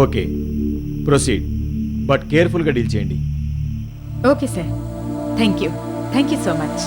Okay, proceed, but కేర్ఫుల్గా deal చేయండి. Okay sir, thank you so much.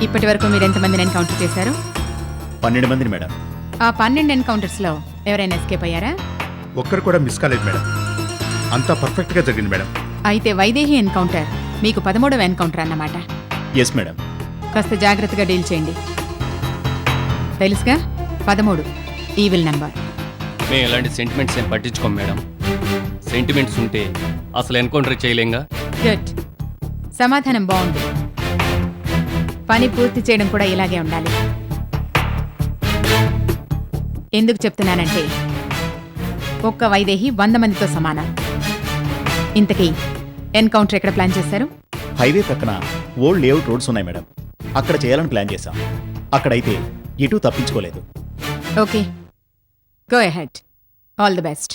ఇప్పటి వరకు మీరు ఎంతమందిని ఎన్కౌంటర్ చేశారు? 12 మందిని మేడం. ఆ 12 ఎన్కౌంటర్స్లో ఎవరైనా ఎస్కేప్ అయ్యారా? ఒక్కరు కూడా మిస్ కాలేదు మేడం. అంతా పర్ఫెక్ట్గా జరిగింది మేడం. అయితే వైదేహి ఎన్కౌంటర్ మీకు 13వ ఎన్కౌంటర్ అన్నమాట. Yes madam. కాస్త జాగ్రత్తగా డీల్ చేయండి. తెలుసుగా, 13 ఈవిల్ నెంబర్. మేము ఎలాంటి సెంటిమెంట్స్ ఏం పట్టించుకోం మేడం. సెంటిమెంట్స్ ఉంటే అసలు ఎన్కౌంటర్ చేయలేంగా. గుడ్, సమాధానం బాగుంది. పని పూర్తి చేయడం కూడా ఇలాగే ఉండాలి. ఎందుకు చెప్తున్నానంటే ఒక్క వైదేహి 100 మందితో సమానం. ఇంతకీ ఎన్కౌంటర్ ఎక్కడ ప్లాన్ చేశారు? హైవే పక్కన ఓల్డ్ లేఅవుట్ రోడ్స్ ఉన్నాయి మేడం. అక్కడ చేయాలని ప్లాన్ చేశాం. అక్కడైతే ఎటూ తప్పించుకోలేదు. Okay, go ahead. All the best.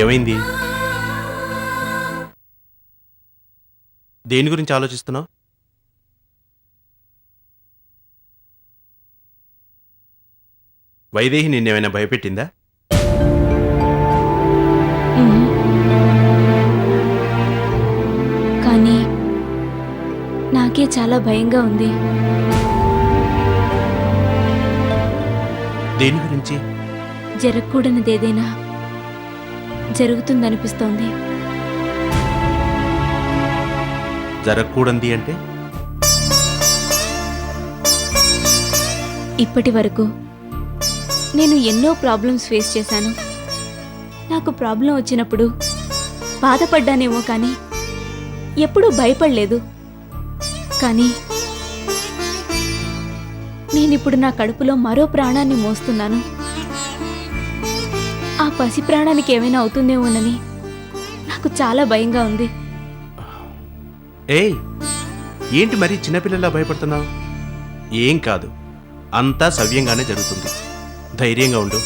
ఏమైంది? దేని గురించి ఆలోచిస్తున్నావు? వైదేహి నిన్నేమైనా భయపెట్టిందా? కానీ నాకే చాలా భయంగా ఉంది. దేని గురించి? జరగకూడనిదేదైనా జరుగుతుందనిపిస్తోంది. జరగకూడదు అంటే? ఇప్పటి వరకు నేను ఎన్నో ప్రాబ్లమ్స్ ఫేస్ చేశాను. నాకు ప్రాబ్లం వచ్చినప్పుడు బాధపడ్డానేమో కానీ ఎప్పుడూ భయపడలేదు. కానీ నేనిప్పుడు నా కడుపులో మరో ప్రాణాన్ని మోస్తున్నాను. ఆ పసి ప్రాణానికి ఏమైనా అవుతుందేమోనని నాకు చాలా భయంగా ఉంది. ఏయ్, ఏంటి మరీ చిన్నపిల్లలా భయపడుతున్నావు? ఏం కాదు, అంతా సవ్యంగానే జరుగుతుంది. ధైర్యంగా ఉండు.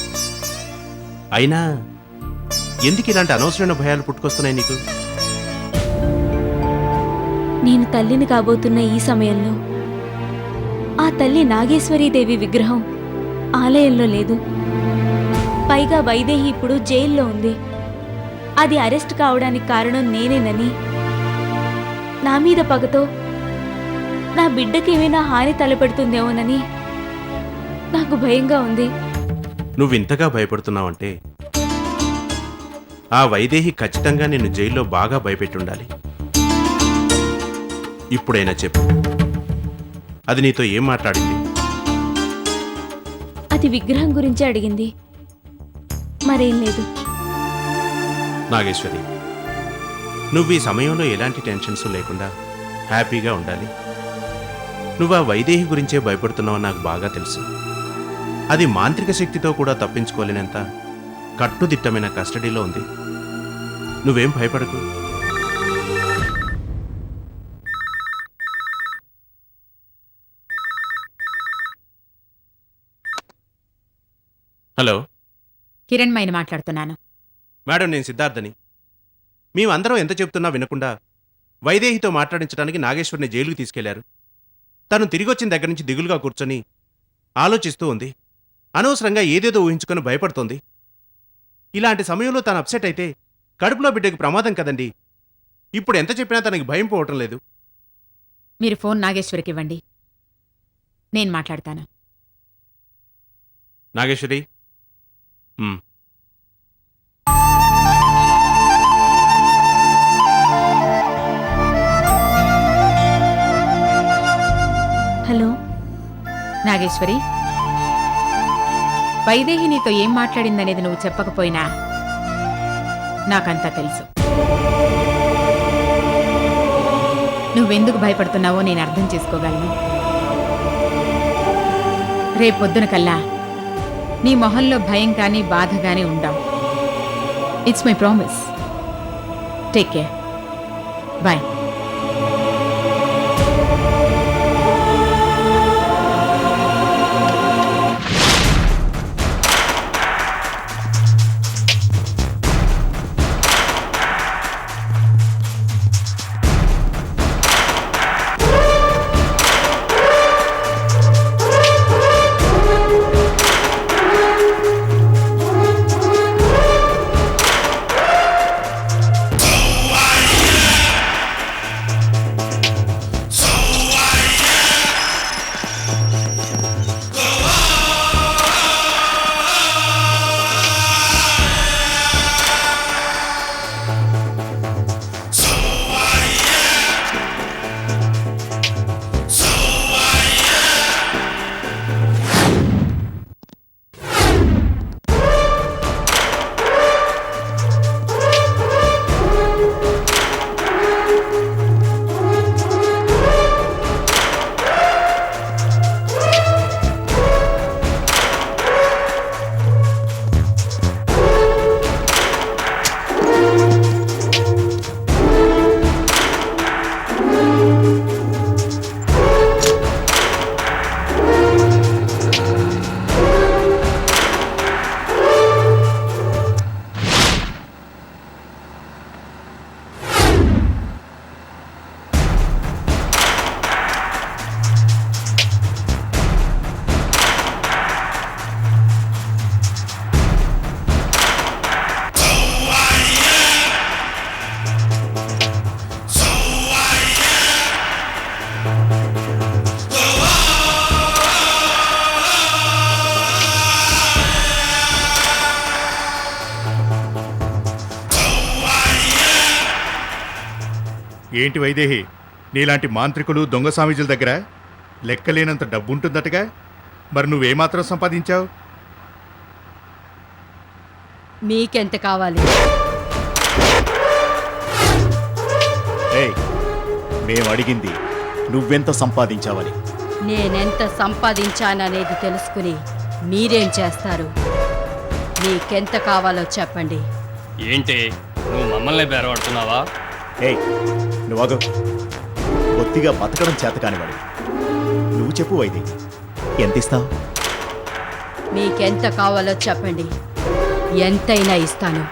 అయినా ఎందుకు ఇలాంటి అనవసరమైన భయాలు పుట్టుకొస్తున్నాయి నీకు? నేను తల్లిని కాబోతున్న ఈ సమయంలో ఆ తల్లి నాగేశ్వరీదేవి విగ్రహం ఆలయంలో లేదు. పైగా వైదేహి ఇప్పుడు జైల్లో ఉంది. అది అరెస్ట్ కావడానికి కారణం నేనేనని, నా మీద పగతో నా బిడ్డకి ఏమైనా హాని తలపెడుతుందేమోనని నాకు భయంగా ఉంది. నువ్వింతగా భయపడుతున్నావంటే ఆ వైదేహి ఖచ్చితంగా నిన్ను జైల్లో బాగా భయపెట్టుండాలి. ఇప్పుడైనా చెప్పు, అది నీతో ఏం మాట్లాడింది? అది విగ్రహం గురించి అడిగింది, మరేం లేదు. నాగేశ్వరి, నువ్వు ఈ సమయంలో ఎలాంటి టెన్షన్స్ లేకుండా హ్యాపీగా ఉండాలి. నువ్వు ఆ వైదేహి గురించే భయపడుతున్నావు నాకు బాగా తెలుసు. అది మాంత్రిక శక్తితో కూడా తప్పించుకోలేనంత కట్టుదిట్టమైన కస్టడీలో ఉంది. నువ్వేం భయపడకు. హలో కిరణ్మయిని మాట్లాడుతున్నాను. మేడం, నేను సిద్ధార్థని. మేమందరం ఎంత చెప్తున్నా వినకుండా వైదేహితో మాట్లాడించడానికి నాగేశ్వరిని జైలుకి తీసుకెళ్లారు. తను తిరిగొచ్చిన దగ్గర నుంచి దిగులుగా కూర్చొని ఆలోచిస్తూ ఉంది. అనవసరంగా ఏదేదో ఊహించుకొని భయపడుతోంది. ఇలాంటి సమయంలో తను అప్సెట్ అయితే కడుపులో బిడ్డకి ప్రమాదం కదండి. ఇప్పుడు ఎంత చెప్పినా తనకి భయం పోవటం లేదు. మీరు ఫోన్ నాగేశ్వరికి ఇవ్వండి, నేను మాట్లాడతాను. నాగేశ్వరి, హలో నాగేశ్వరి, వైదేహి నీతో ఏం మాట్లాడిందనేది నువ్వు చెప్పకపోయినా నాకంతా తెలుసు. నువ్వెందుకు భయపడుతున్నావో నేను అర్థం చేసుకోగలను. రేపొద్దున కల్లా నీ మొహంలో భయం కానీ బాధ కానీ ఉండవు. It's my promise. Take care. Bye. ఏంటి వైదేహి, నీలాంటి మాంత్రికులు దొంగ స్వామీజీల దగ్గర లెక్కలేనంత డబ్బు ఉంటుందటగా? మరి నువ్వేమాత్రం సంపాదించావు? మీకెంత కావాలి? ఏయ్, మేము అడిగింది నువ్వెంత సంపాదించావని. నేనెంత సంపాదించాననేది తెలుసుకుని మీరేం చేస్తారు? మీకెంత కావాలో చెప్పండి. ఏంటి నువ్వు మమ్మల్ని బేరవాడుతున్నావా? ఏయ్, నువ్వు కొద్దిగా బతకడం చేత కానివాడు. నువ్వు చెప్పు వైదేహి, ఎంత ఇస్తావు? మీకెంత కావాలో చెప్పండి, ఎంతైనా ఇస్తాను.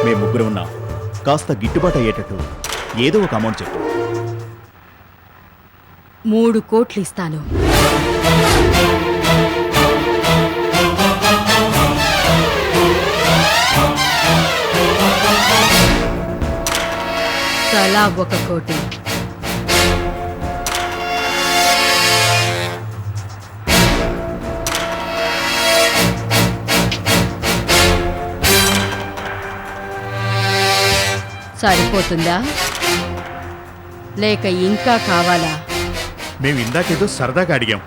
మేము ముగ్గురు ఉన్నాం, కాస్త గిట్టుబాటు అయ్యేటట్టు ఏదో ఒక అమౌంట్ చెప్పు. 3 కోట్లు ఇస్తాను. తలా 1 కోటి. సరిపోతుందా? లేక ఇంకా కావాలా? మేము ఇందాకేదో సరదాగా అడిగాం.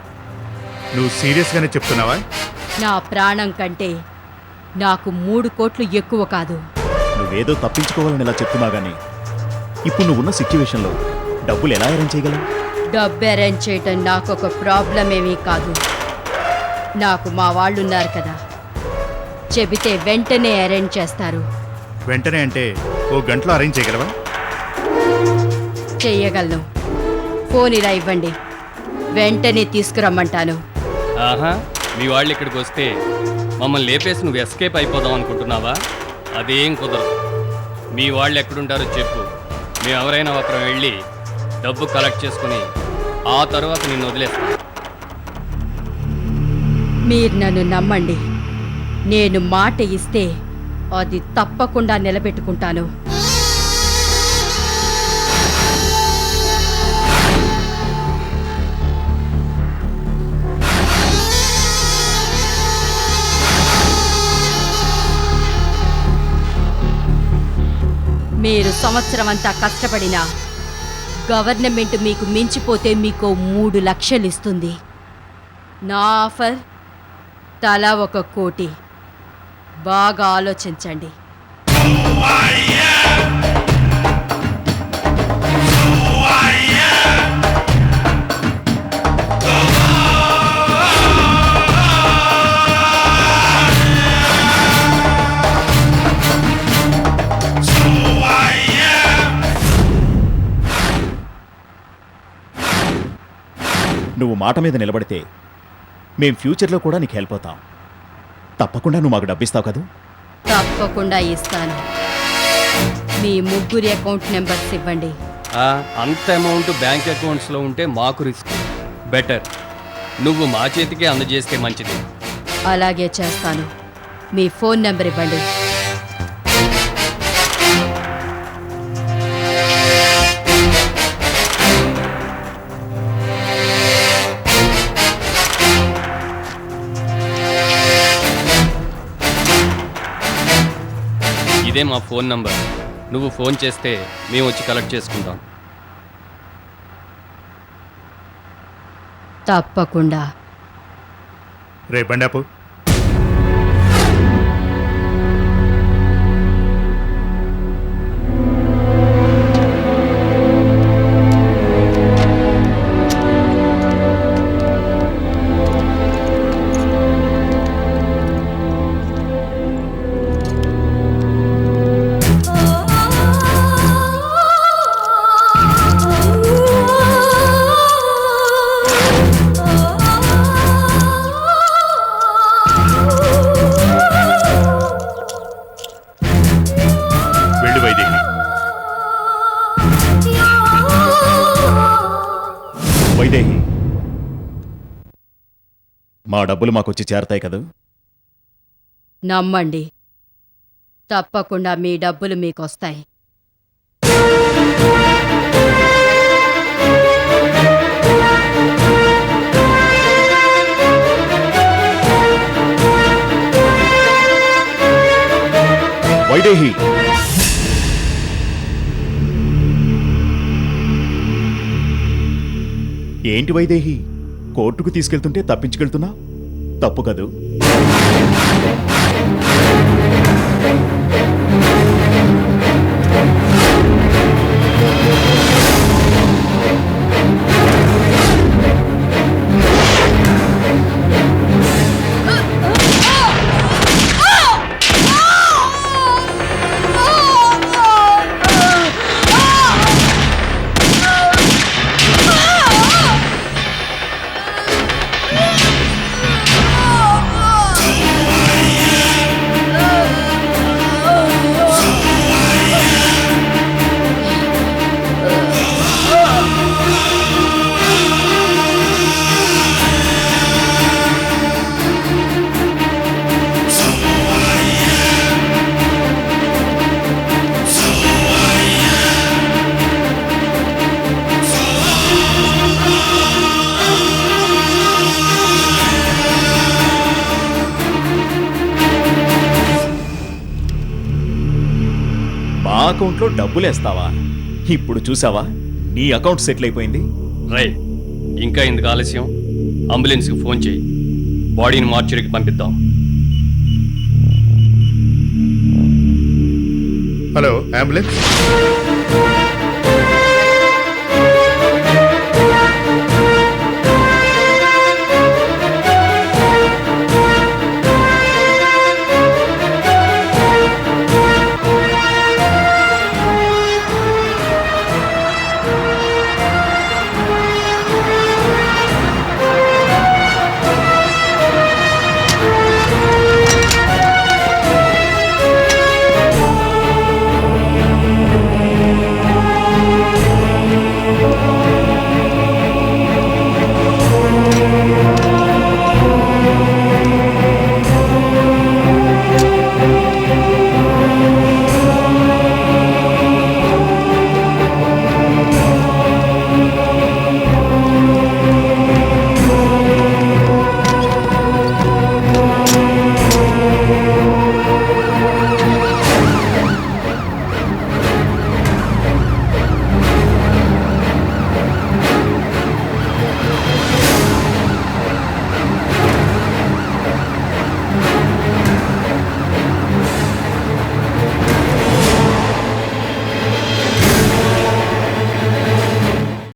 నువ్వు సీరియస్గానే చెప్తున్నావా? నా ప్రాణం కంటే నాకు 3 కోట్లు ఎక్కువ కాదు. నువ్వేదో తప్పించుకోవాలని ఇలా చెప్తున్నావు గానీ ఇప్పుడు నువ్వున్న సిచ్యువేషన్లో డబ్బులు ఎలా అరేంజ్ చేయగలవు? డబ్బు అరేంజ్ చేయటం నాకు ఒక ప్రాబ్లం ఏమీ కాదు. నాకు మా వాళ్ళున్నారు కదా, చెబితే వెంటనే అరేంజ్ చేస్తారు. వెంటనే అంటే ఓ గంటలో అరేంజ్ చేయగలవా? చెయ్యగలను. ఫోన్ ఇలా ఇవ్వండి, వెంటనే తీసుకురమ్మంటాను. ఆహా, మీ వాళ్ళు ఇక్కడికి వస్తే మమ్మల్ని లేపేసి నువ్వు ఎస్కేప్ అయిపోదాం అనుకుంటున్నావా? అదేం కుదరదు. మీ వాళ్ళు ఎక్కడుంటారో చెప్పు, మేము ఎవరైనా ఒకరు వెళ్ళి డబ్బు కలెక్ట్ చేసుకుని ఆ తర్వాత నిన్ను వదిలేస్తాం. మీరు నన్ను నమ్మండి. నేను మాట ఇస్తే అది తప్పకుండా నిలబెట్టుకుంటాను. మీరు సంవత్సరం అంతా కష్టపడినా గవర్నమెంట్ మీకు మించిపోతే మీకు 3 లక్షలు ఇస్తుంది. నా ఆఫర్ తలా 1 కోటి. బాగా ఆలోచించండి. నువ్వు మాట మీద నిలబడితే మేం ఫ్యూచర్లో కూడా నీకు హెల్ప్ అవుతాం. తప్పకుండా నువ్వు మాకు డబ్బిస్తావు కదూ? తప్పకుండా ఇస్తాను. మీ 3 అకౌంట్ నెంబర్స్ ఇవ్వండి. అంత అమౌంట్ బ్యాంక్ అకౌంట్స్లో ఉంటే మాకు రిస్క్. బెటర్ నువ్వు మా చేతికే అందజేస్తే మంచిది. అలాగే చేస్తాను. మీ ఫోన్ నెంబర్ ఇవ్వండి. ఇదే మా ఫోన్ నంబర్. నువ్వు ఫోన్ చేస్తే మేము వచ్చి కలెక్ట్ చేసుకుంటాం. తప్పకుండా. రే బండాపు, వెళ్ళు వైదేహి. వైదేహి, మా డబ్బులు మాకొచ్చి చేరతాయి కదూ? నమ్మండి, తప్పకుండా మీ డబ్బులు మీకొస్తాయి. వైదేహి, ఏంటి వైదేహి, కోర్టుకు తీసుకెళ్తుంటే తప్పించుకెళ్తున్నా? తప్పు కదూ? మా అకౌంట్లో డబ్బులేస్తావా? ఇప్పుడు చూసావా నీ అకౌంట్ సెటిల్ అయిపోయింది. రైట్, ఇంకా ఎందుకు ఆలస్యం? అంబులెన్స్కి ఫోన్ చేయి, బాడీని మార్చురీకి పంపిద్దాం. Hello ambulance.